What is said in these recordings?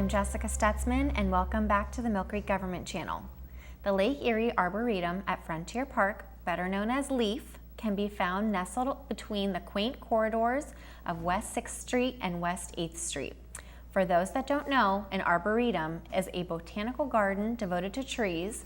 I'm Jessica Stutzman, and welcome back to the Millcreek Government Channel. The Lake Erie Arboretum at Frontier Park, better known as LEAF, can be found nestled between the quaint corridors of West 6th Street and West 8th Street. For those that don't know, an arboretum is a botanical garden devoted to trees,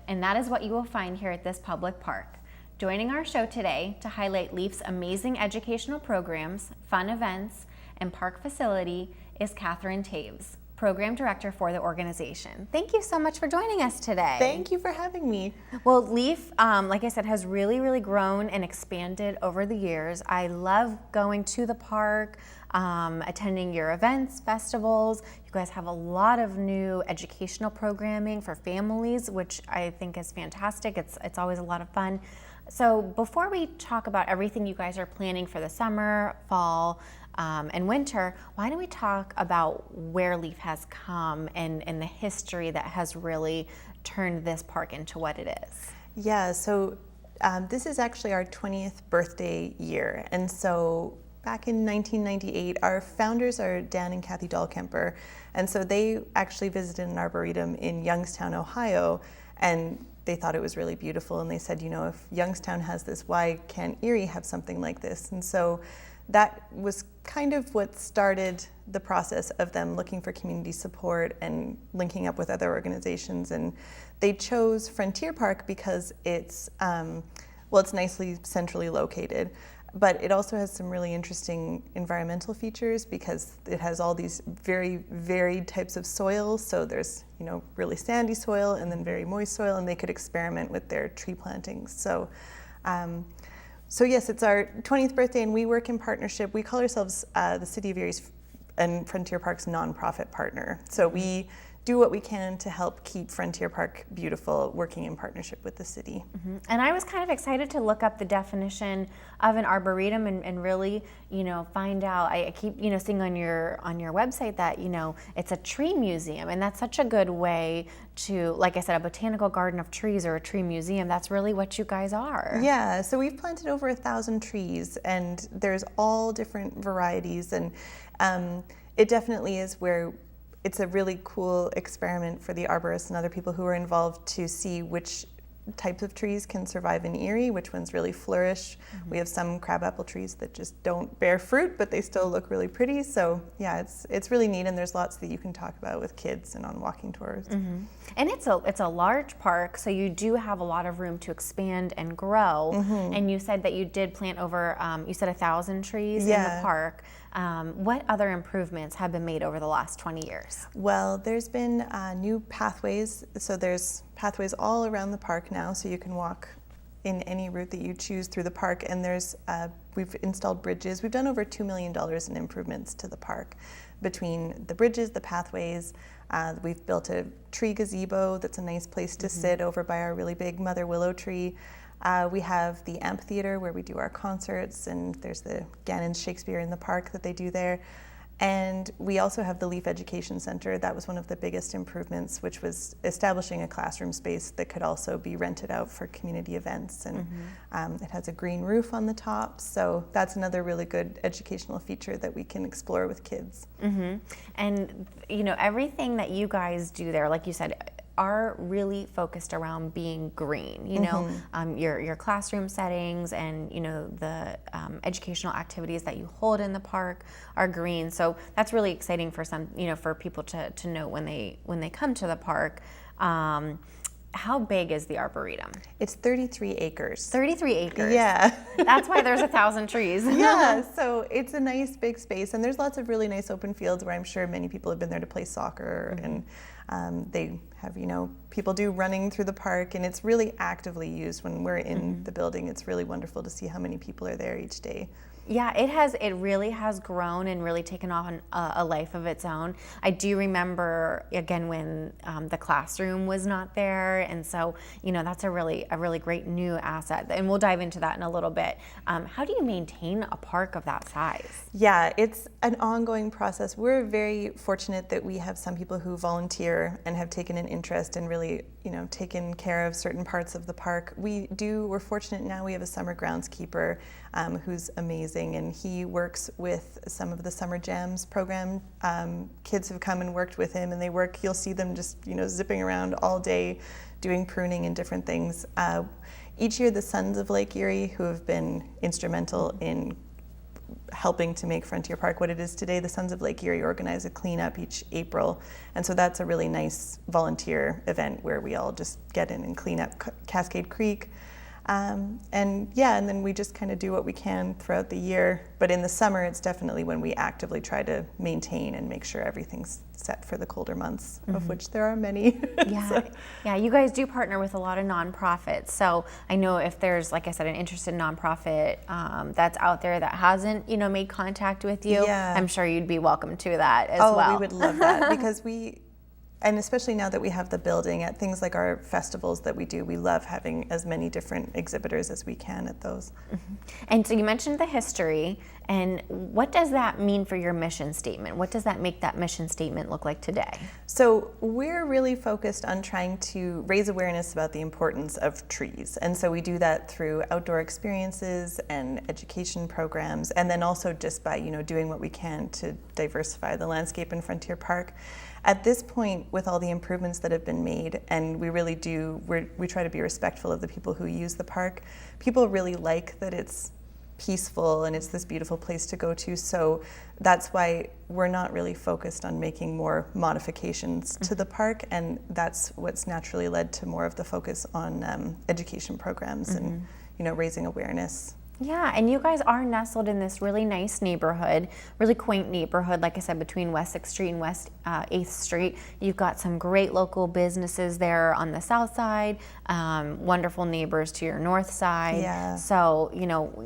and that is what you will find here at this public park. Joining our show today to highlight LEAF's amazing educational programs, fun events, and park facility is Catherine Taves, Program Director for the organization. Thank you so much for joining us today. Thank you for having me. Well, LEAF, like I said, has really grown and expanded over the years. I love going to the park, attending your events, festivals. You guys have a lot of new educational programming for families, which I think is fantastic. It's always a lot of fun. So before we talk about everything you guys are planning for the summer, fall, and winter, why don't we talk about where LEAF has come and the history that has really turned this park into what it is? Yeah, so this is actually our 20th birthday year. And so back in 1998, our founders are Dan and Kathy Dahlkemper. And so they actually visited an arboretum in Youngstown, Ohio, and they thought it was really beautiful. And they said, you know, if Youngstown has this, why can't Erie have something like this? And so that was kind of what started the process of them looking for community support and linking up with other organizations. And they chose Frontier Park because it's nicely centrally located, but it also has some really interesting environmental features because it has all these very varied types of soil. So there's, you know, really sandy soil and then very moist soil, and they could experiment with their tree plantings. So yes, it's our 20th birthday, and we work in partnership. We call ourselves the City of Erie's and Frontier Park's nonprofit partner. So we do what we can to help keep Frontier Park beautiful, working in partnership with the city. Mm-hmm. And I was kind of excited to look up the definition of an arboretum and really, you know, find out. I keep, you know, seeing on your website that, you know, it's a tree museum, and that's such a good way to, like I said, a botanical garden of trees or a tree museum. That's really what you guys are. Yeah, so we've planted over 1,000 trees, and there's all different varieties, and it definitely is where it's a really cool experiment for the arborists and other people who are involved to see which types of trees can survive in Erie, which ones really flourish. Mm-hmm. We have some crabapple trees that just don't bear fruit, but they still look really pretty. So yeah, it's really neat, and there's lots that you can talk about with kids and on walking tours. Mm-hmm. And it's a large park, so you do have a lot of room to expand and grow. Mm-hmm. And you said that you did plant over, you said 1,000 trees in the park. What other improvements have been made over the last 20 years? Well, there's been new pathways. So there's pathways all around the park now, so you can walk in any route that you choose through the park. And there's we've installed bridges. We've done over $2 million in improvements to the park between the bridges, the pathways. We've built a tree gazebo that's a nice place to sit over by our really big mother willow tree. We have the amphitheater where we do our concerts, and there's the Gannon's Shakespeare in the park that they do there. And we also have the LEAF Education Center. That was one of the biggest improvements, which was establishing a classroom space that could also be rented out for community events. And it has a green roof on the top, so that's another really good educational feature that we can explore with kids. Mm-hmm. And you know, everything that you guys do there, like you said, are really focused around being green, you know, your classroom settings and, you know, the educational activities that you hold in the park are green. So that's really exciting for some, you know, for people to know when they come to the park. How big is the Arboretum? It's 33 acres. 33 acres. Yeah. That's why there's 1,000 trees. Yeah, so it's a nice big space, and there's lots of really nice open fields where I'm sure many people have been there to play soccer, and they have, you know, people do running through the park, and it's really actively used when we're in the building. It's really wonderful to see how many people are there each day. Yeah, it really has grown and really taken on a life of its own. I do remember, again, when the classroom was not there, and so, you know, that's a really great new asset, and we'll dive into that in a little bit. How do you maintain a park of that size? Yeah, it's an ongoing process. We're very fortunate that we have some people who volunteer year and have taken an interest and really, taken care of certain parts of the park. We're fortunate now we have a summer groundskeeper who's amazing, and he works with some of the Summer Jams program. Kids have come and worked with him, and you'll see them just, zipping around all day doing pruning and different things. Each year, the Sons of Lake Erie, who have been instrumental in helping to make Frontier Park what it is today, the Sons of Lake Erie organize a cleanup each April. And so that's a really nice volunteer event where we all just get in and clean up Cascade Creek. And then we just kind of do what we can throughout the year. But in the summer, it's definitely when we actively try to maintain and make sure everything's set for the colder months, of which there are many. Yeah, yeah. You guys do partner with a lot of nonprofits. So I know if there's, like I said, an interested nonprofit that's out there that hasn't, made contact with you, I'm sure you'd be welcome to that as well. Oh, we would love that because and especially now that we have the building at things like our festivals that we do, we love having as many different exhibitors as we can at those. And so you mentioned the history, and what does that mean for your mission statement? What does that make that mission statement look like today? So we're really focused on trying to raise awareness about the importance of trees. And so we do that through outdoor experiences and education programs, and then also just by, doing what we can to diversify the landscape in Frontier Park. At this point, with all the improvements that have been made, and we try to be respectful of the people who use the park, people really like that it's peaceful and it's this beautiful place to go to. So that's why we're not really focused on making more modifications to the park, and that's what's naturally led to more of the focus on education programs and raising awareness. Yeah, and you guys are nestled in this really nice neighborhood, really quaint neighborhood, like I said, between West 6th Street and West 8th Street. You've got some great local businesses there on the south side, wonderful neighbors to your north side. Yeah. So,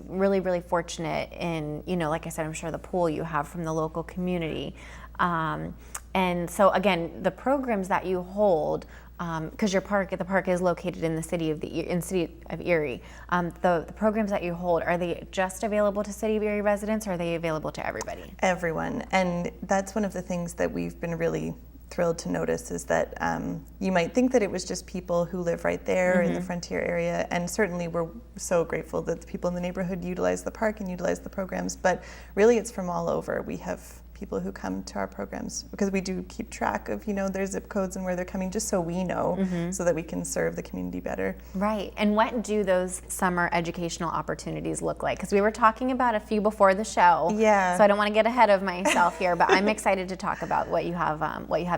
really, really fortunate in, like I said, I'm sure the pull you have from the local community. And so, again, the programs that you hold, because the park is located in the city of Erie. The programs that you hold, are they just available to City of Erie residents, or are they available to everybody? Everyone, and that's one of the things that we've been really thrilled to notice is that you might think that it was just people who live right there in the Frontier area, and certainly we're so grateful that the people in the neighborhood utilize the park and utilize the programs, but really it's from all over. We have people who come to our programs because we do keep track of their zip codes and where they're coming, just so we know, so that we can serve the community better. Right. And what do those summer educational opportunities look like? Because we were talking about a few before the show. Yeah. So I don't want to get ahead of myself here, but I'm excited to talk about what you have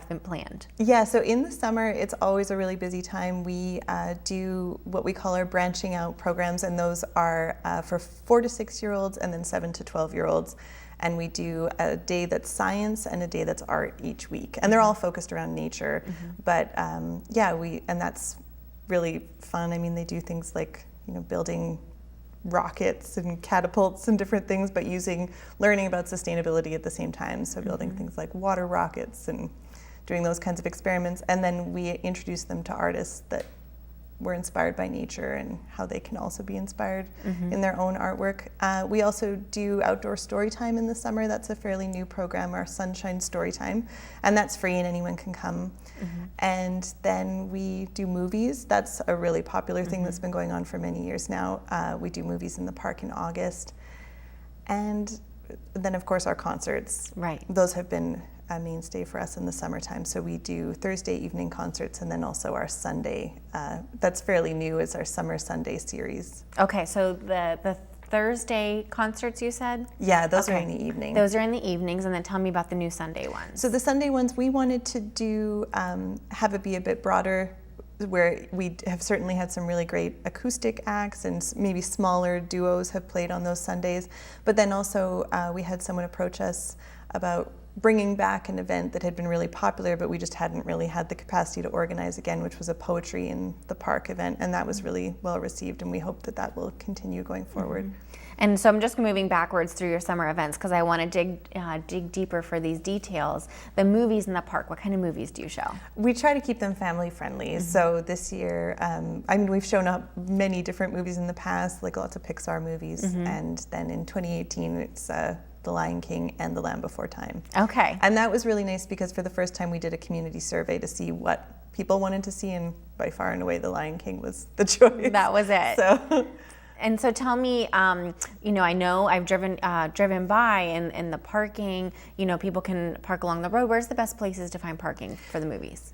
been planned. Yeah. So in the summer, it's always a really busy time. We do what we call our branching out programs, and those are for 4 to 6-year-olds and then 7 to 12-year-olds. And we do a day that's science and a day that's art each week. And they're all focused around nature. But and that's really fun. I mean, they do things like, building rockets and catapults and different things, but learning about sustainability at the same time. So building things like water rockets and doing those kinds of experiments. And then we introduce them to artists that were inspired by nature and how they can also be inspired in their own artwork. We also do outdoor story time in the summer. That's a fairly new program, our Sunshine Story Time, and that's free and anyone can come. And then we do movies. That's a really popular thing that's been going on for many years now. We do movies in the park in August. And then, of course, our concerts. Right. Those have been a mainstay for us in the summertime. So we do Thursday evening concerts, and then also our Sunday. That's fairly new, is our Summer Sunday series. Okay, so the Thursday concerts you said? Yeah, those are in the evening. Those are in the evenings, and then tell me about the new Sunday ones. So the Sunday ones, we wanted to do, have it be a bit broader, where we have certainly had some really great acoustic acts, and maybe smaller duos have played on those Sundays. But then also we had someone approach us about bringing back an event that had been really popular, but we just hadn't really had the capacity to organize again, which was a Poetry in the Park event, and that was really well received, and we hope that that will continue going forward. And so I'm just moving backwards through your summer events because I want to dig deeper for these details. The movies in the park, what kind of movies do you show? We try to keep them family friendly. So this year, we've shown up many different movies in the past, like lots of Pixar movies, and then in 2018, it's the The Lion King and The Land Before Time. Okay. And that was really nice because for the first time we did a community survey to see what people wanted to see, and by far and away The Lion King was the choice. That was it. So. And so tell me, you know I've driven by and the parking, you know, people can park along the road. Where's the best places to find parking for the movies?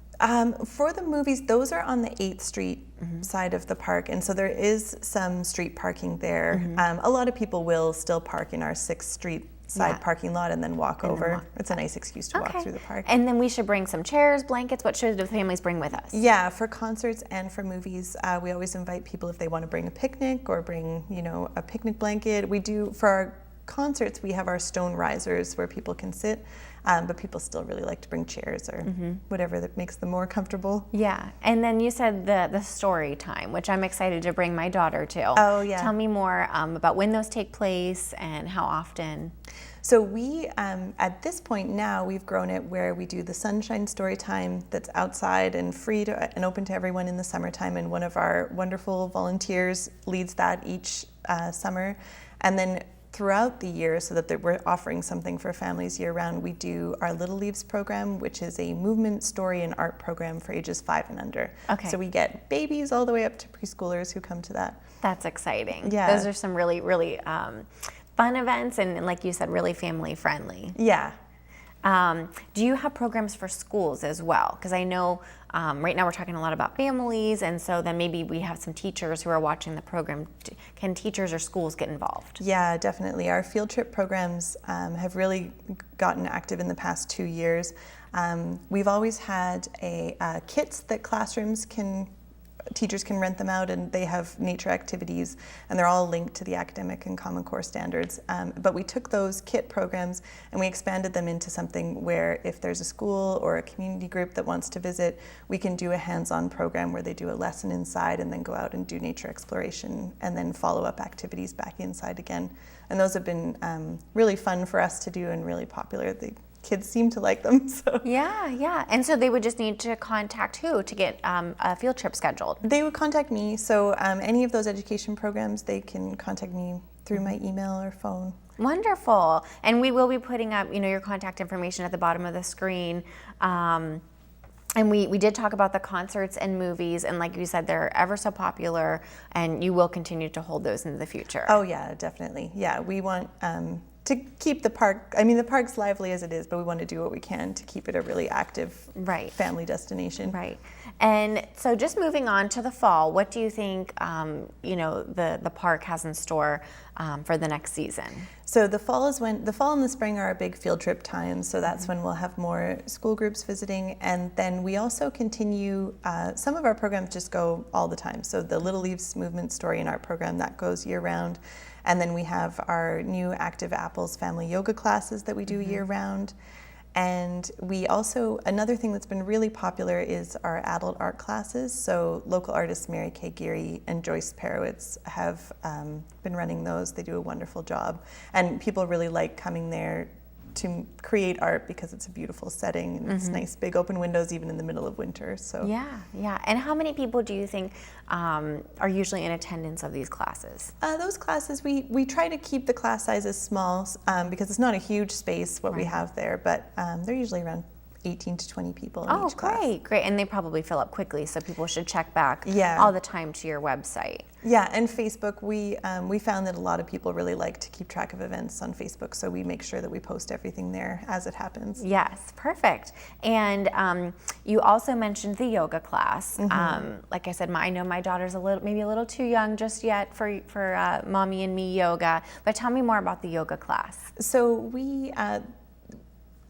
For the movies, those are on the 8th Street side of the park, and so there is some street parking there. A lot of people will still park in our 6th Street side parking lot and then walk over. It's a nice excuse to walk through the park. And then we should bring some chairs, blankets. What should the families bring with us? Yeah, for concerts and for movies, we always invite people if they want to bring a picnic or bring, you know, a picnic blanket. We do, for our concerts, we have our stone risers where people can sit, but people still really like to bring chairs or whatever that makes them more comfortable. Yeah, and then you said the story time, which I'm excited to bring my daughter to. Oh, yeah. Tell me more about when those take place and how often. So we, at this point now, we've grown it where we do the sunshine story time that's outside and free to, and open to everyone in the summertime, and one of our wonderful volunteers leads that each summer. And then throughout the year, so that we're offering something for families year-round, we do our Little Leaves program, which is a movement, story, and art program for ages 5 and under. Okay. So we get babies all the way up to preschoolers who come to that. That's exciting. Yeah. Those are some really, really fun events and, like you said, really family-friendly. Yeah. Do you have programs for schools as well? Because I know right now we're talking a lot about families, and so then maybe we have some teachers who are watching the program. Can teachers or schools get involved? Yeah, definitely. Our field trip programs have really gotten active in the past 2 years. We've always had kits that teachers can rent them out, and they have nature activities, and they're all linked to the academic and Common Core standards. But we took those kit programs and we expanded them into something where if there's a school or a community group that wants to visit, we can do a hands-on program where they do a lesson inside and then go out and do nature exploration and then follow-up activities back inside again. And those have been really fun for us to do and really popular. The kids seem to like them. So. Yeah. And so they would just need to contact who to get a field trip scheduled? They would contact me. So any of those education programs, they can contact me through my email or phone. Wonderful. And we will be putting up, your contact information at the bottom of the screen. And we did talk about the concerts and movies, and like you said, they're ever so popular, and you will continue to hold those in the future. Oh yeah, definitely. Yeah, we want to keep the park, the park's lively as it is, but we want to do what we can to keep it a really active family destination. Right. And so just moving on to the fall, what do you think, the park has in store for the next season? So the fall and the spring are our big field trip times. So that's when we'll have more school groups visiting. And then we also continue, some of our programs just go all the time. So the Little Leaves Movement, Story, and Art program, that goes year round. And then we have our new Active Apples family yoga classes that we do year round. And we also, another thing that's been really popular is our adult art classes. So local artists Mary Kay Geary and Joyce Perowitz have been running those. They do a wonderful job. And people really like coming there to create art because it's a beautiful setting and it's nice big open windows even in the middle of winter. So yeah. And how many people do you think are usually in attendance of these classes? Those classes, we try to keep the class sizes small because it's not a huge space what we have there, but they're usually around 18 to 20 people in each class. Oh, great. And they probably fill up quickly, so people should check back all the time to your website. Yeah, and Facebook, we found that a lot of people really like to keep track of events on Facebook, so we make sure that we post everything there as it happens. Yes, perfect. And you also mentioned the yoga class. Like I said, I know my daughter's maybe a little too young just yet for mommy and me yoga, but tell me more about the yoga class. So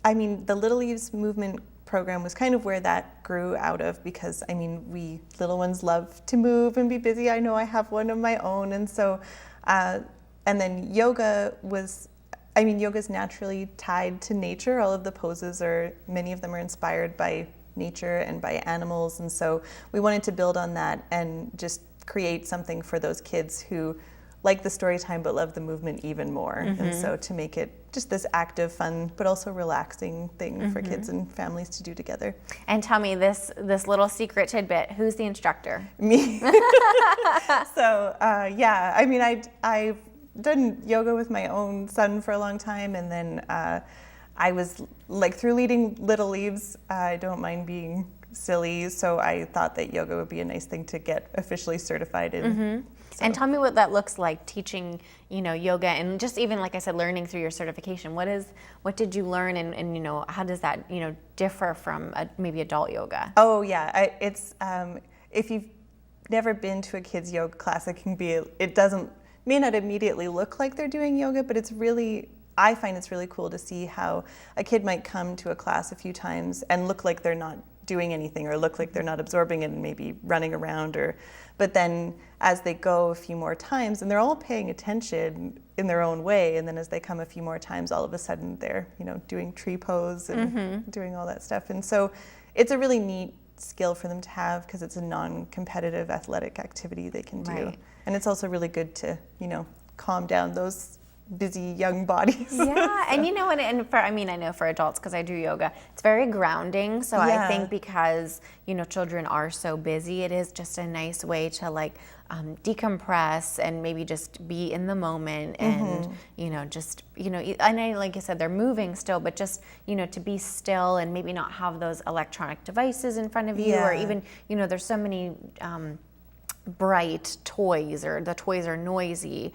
the Little Leaves Movement program was kind of where that grew out of because, we little ones love to move and be busy. I know I have one of my own. And so, and then yoga was, yoga's naturally tied to nature. All of the poses many of them are inspired by nature and by animals. And so we wanted to build on that and just create something for those kids who like the story time but love the movement even more. And so to make it just this active, fun, but also relaxing thing for kids and families to do together. And tell me this little secret tidbit, who's the instructor? Me. So I done yoga with my own son for a long time, and then I was like, through leading Little Leaves, I don't mind being silly, so I thought that yoga would be a nice thing to get officially certified in. So. And tell me what that looks like, teaching, yoga, and just even, like I said, learning through your certification. What did you learn, and how does that, differ from maybe adult yoga? Oh yeah, it's if you've never been to a kids yoga class, may not immediately look like they're doing yoga, but I find it's really cool to see how a kid might come to a class a few times and look like they're not doing anything, or look like they're not absorbing it and maybe running around, but then as they go a few more times, and they're all paying attention in their own way, and then as they come a few more times, all of a sudden they're doing tree pose and doing all that stuff. And so it's a really neat skill for them to have, because it's a non-competitive athletic activity they can do. Right. And it's also really good to calm down those busy young bodies. Yeah, and I know for adults, because I do yoga, it's very grounding. So I think because children are so busy, it is just a nice way to decompress and maybe just be in the moment, and and like I said, they're moving still, but just to be still and maybe not have those electronic devices in front of you, or even there's so many bright toys, or the toys are noisy,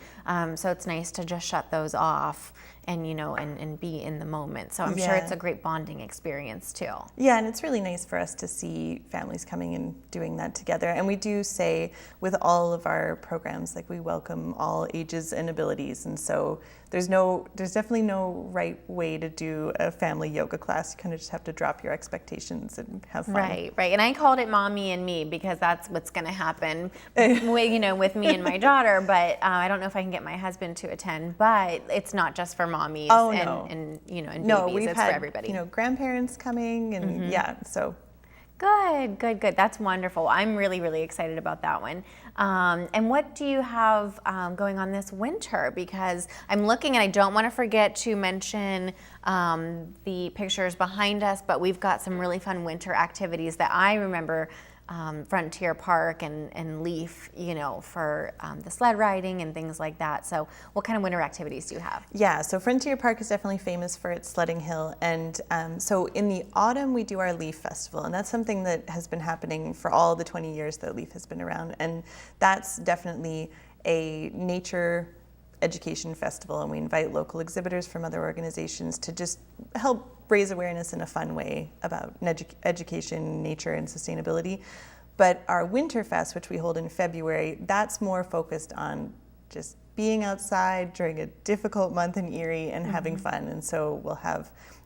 so it's nice to just shut those off and and be in the moment. So I'm sure it's a great bonding experience too. Yeah, and it's really nice for us to see families coming and doing that together. And we do say with all of our programs, we welcome all ages and abilities, and so there's definitely no right way to do a family yoga class. You kind of just have to drop your expectations and have fun. Right. And I called it Mommy and Me, because that's what's going to happen with me and my daughter, but I don't know if I can get my husband to attend, but it's not just for mommies and babies, it's for everybody. Grandparents coming, and so. Good. That's wonderful. I'm really, really excited about that one. And what do you have going on this winter? Because I'm looking, and I don't want to forget to mention the pictures behind us, but we've got some really fun winter activities that I remember Frontier Park and Leaf, for the sled riding and things like that. So what kind of winter activities do you have? Yeah, so Frontier Park is definitely famous for its sledding hill. And so in the autumn, we do our Leaf Festival. And that's something that has been happening for all the 20 years that Leaf has been around. And that's definitely a nature education festival, and we invite local exhibitors from other organizations to just help raise awareness in a fun way about education, nature, and sustainability. But our Winterfest, which we hold in February, that's more focused on just being outside during a difficult month in Erie and having fun. And so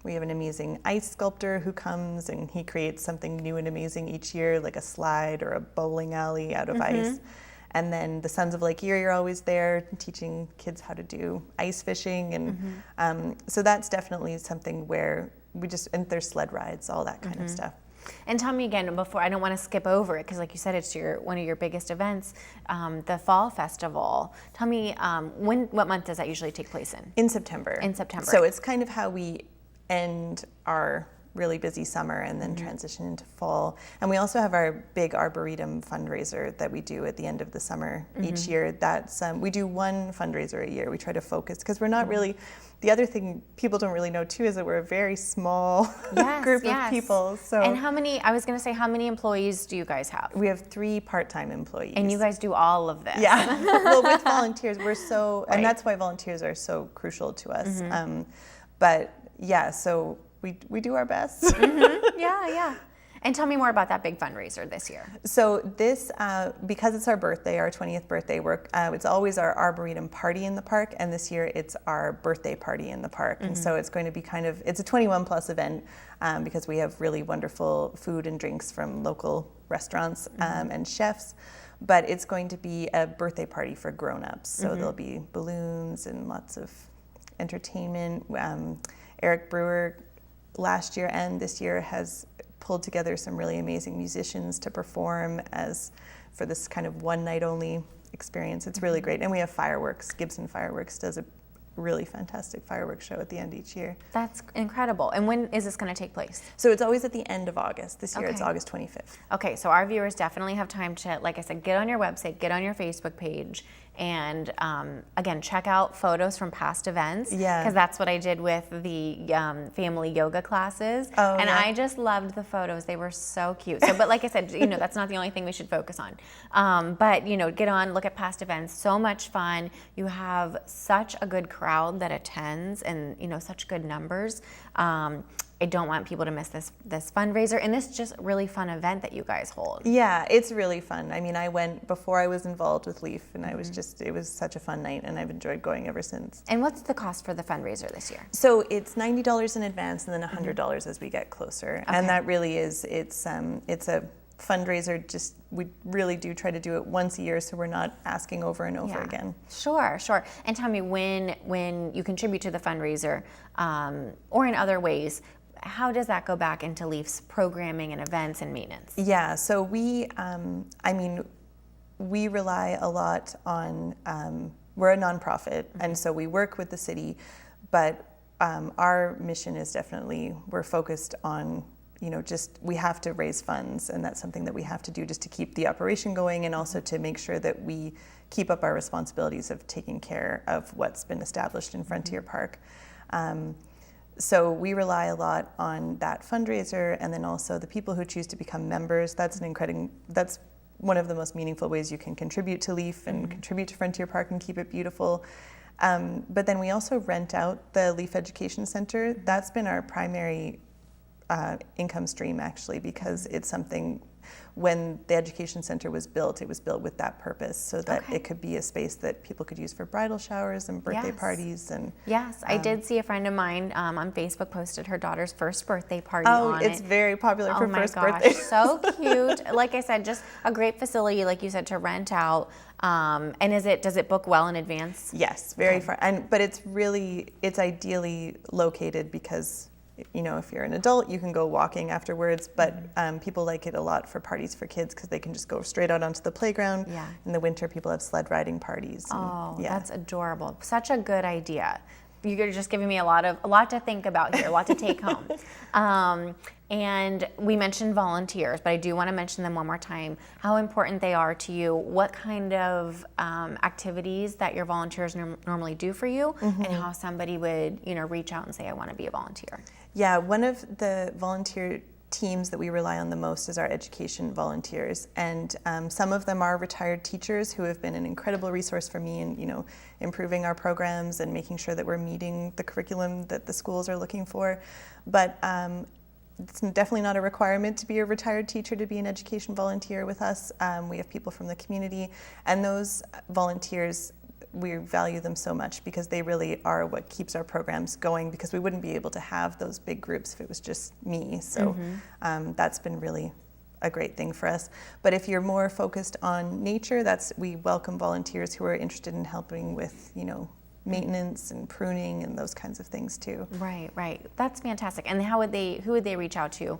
we have an amazing ice sculptor who comes, and he creates something new and amazing each year, like a slide or a bowling alley out of ice. And then the Sons of Lake Erie are always there teaching kids how to do ice fishing. And so that's definitely something where and there's sled rides, all that kind of stuff. And tell me again, before, I don't want to skip over it, because like you said, it's one of your biggest events, the Fall Festival. Tell me, what month does that usually take place in? In September. In September. So it's kind of how we end our really busy summer and then transition into fall. And we also have our big Arboretum fundraiser that we do at the end of the summer each year. That's we do one fundraiser a year. We try to focus, because we're not really, the other thing people don't really know too is that we're a very small group of people. So. And how many employees do you guys have? We have 3 part-time employees. And you guys do all of this? Yeah. Well, with volunteers, and that's why volunteers are so crucial to us. But yeah, so we do our best. Yeah. And tell me more about that big fundraiser this year. So this, because it's our birthday, our 20th birthday, it's always our Arboretum party in the park, and this year it's our birthday party in the park. And so it's going to be it's a 21 plus event, because we have really wonderful food and drinks from local restaurants and chefs. But it's going to be a birthday party for grown-ups. So there'll be balloons and lots of entertainment. Eric Brewer last year and this year has pulled together some really amazing musicians to perform for this kind of one night only experience. It's really great. And we have fireworks. Gibson Fireworks does a really fantastic fireworks show at the end each year. That's incredible. And when is this going to take place? So it's always at the end of August. This year it's August 25th. Okay, so our viewers definitely have time to, like I said, get on your website, get on your Facebook page, And again, check out photos from past events, Yeah. because that's what I did with the family yoga classes. Oh, and yeah. I just loved the photos. They were so cute. So, but like I said, that's not the only thing we should focus on. But get on, look at past events. So much fun. You have such a good crowd that attends, and such good numbers. I don't want people to miss this fundraiser and this just really fun event that you guys hold. Yeah, it's really fun. I mean, I went before I was involved with LEAF, and I was it was such a fun night, and I've enjoyed going ever since. And what's the cost for the fundraiser this year? So it's $90 in advance, and then $100 as we get closer. Okay. And that really is, it's a fundraiser. Just we really do try to do it once a year, so we're not asking over and over again. Sure. And tell me, when you contribute to the fundraiser, or in other ways, how does that go back into LEAF's programming and events and maintenance? Yeah, so we rely a lot on, we're a nonprofit, and so we work with the city, but our mission is definitely, we're focused on, we have to raise funds, and that's something that we have to do just to keep the operation going, and also to make sure that we keep up our responsibilities of taking care of what's been established in Frontier Park. So we rely a lot on that fundraiser, and then also the people who choose to become members. That's one of the most meaningful ways you can contribute to LEAF and contribute to Frontier Park and keep it beautiful. But then we also rent out the LEAF Education Center. That's been our primary income stream, actually, because it's something, when the education center was built, it was built with that purpose, so that it could be a space that people could use for bridal showers and birthday parties. And yes, I did see a friend of mine on Facebook posted her daughter's first birthday party on it. Oh, it's very popular for first birthdays. Oh my gosh, so cute. Like I said, just a great facility, like you said, to rent out. And does it book well in advance? Yes, very far. But it's ideally located because, if you're an adult, you can go walking afterwards, but people like it a lot for parties for kids because they can just go straight out onto the playground. Yeah. In the winter, people have sled riding parties. That's adorable. Such a good idea. You're just giving me a lot to think about here, a lot to take home. And we mentioned volunteers, but I do want to mention them one more time, how important they are to you, what kind of activities that your volunteers normally do for you, and how somebody would, reach out and say, I want to be a volunteer. Yeah, one of the volunteer teams that we rely on the most is our education volunteers, and some of them are retired teachers who have been an incredible resource for me in improving our programs and making sure that we're meeting the curriculum that the schools are looking for. But it's definitely not a requirement to be a retired teacher to be an education volunteer with us. We have people from the community, and those volunteers, we value them so much because they really are what keeps our programs going, because we wouldn't be able to have those big groups if it was just me. So that's been really a great thing for us. But if you're more focused on nature, we welcome volunteers who are interested in helping with, maintenance and pruning and those kinds of things too. Right. That's fantastic. And who would they reach out to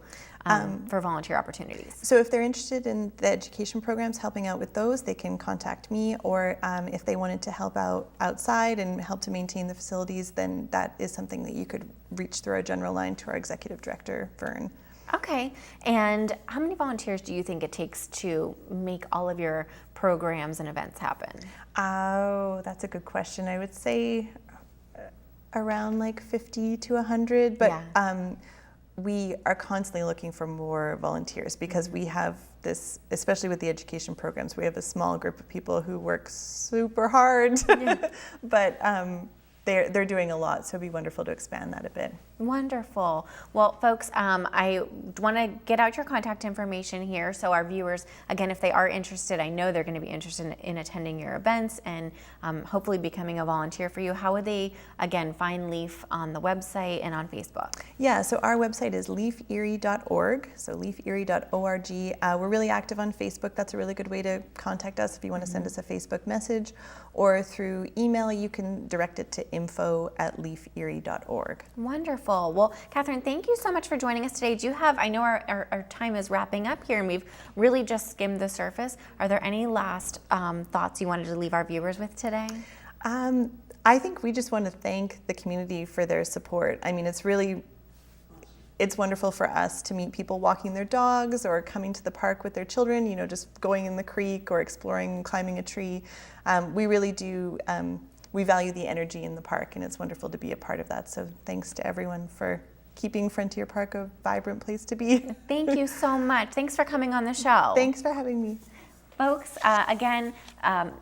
for volunteer opportunities? So if they're interested in the education programs, helping out with those, they can contact me, or if they wanted to help out outside and help to maintain the facilities, then that is something that you could reach through our general line to our executive director, Vern. Okay, and how many volunteers do you think it takes to make all of your programs and events happen? Oh, that's a good question. I would say around like 50 to 100, but we are constantly looking for more volunteers because we have this, especially with the education programs, we have a small group of people who work super hard, but they're doing a lot, so it'd be wonderful to expand that a bit. Wonderful. Well, folks, I want to get out your contact information here so our viewers, again, if they are interested, I know they're going to be interested in attending your events and hopefully becoming a volunteer for you. How would they, again, find LEAF on the website and on Facebook? Yeah, so our website is leaferie.org, so leaferie.org. We're really active on Facebook. That's a really good way to contact us if you want to send us a Facebook message, or through email, you can direct it to info@leaferie.org. Wonderful. Well, Catherine, thank you so much for joining us today. I know our time is wrapping up here and we've really just skimmed the surface. Are there any last thoughts you wanted to leave our viewers with today? I think we just want to thank the community for their support. I mean, it's really, it's wonderful for us to meet people walking their dogs or coming to the park with their children, just going in the creek or exploring, climbing a tree. We really do, we value the energy in the park, and it's wonderful to be a part of that. So thanks to everyone for keeping Frontier Park a vibrant place to be. Thank you so much. Thanks for coming on the show. Thanks for having me. Folks, again,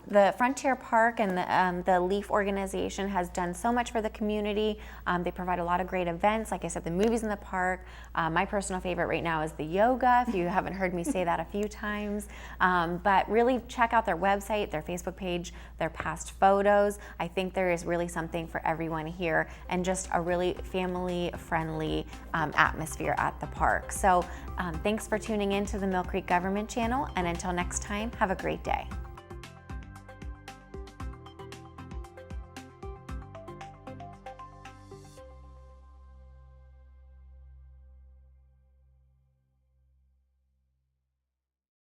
the Frontier Park and the LEAF organization has done so much for the community. They provide a lot of great events. Like I said, the movies in the park. My personal favorite right now is the yoga, if you haven't heard me say that a few times. But really check out their website, their Facebook page, their past photos. I think there is really something for everyone here, and just a really family-friendly atmosphere at the park. So thanks for tuning in to the Millcreek Government Channel, and until next time, have a great day.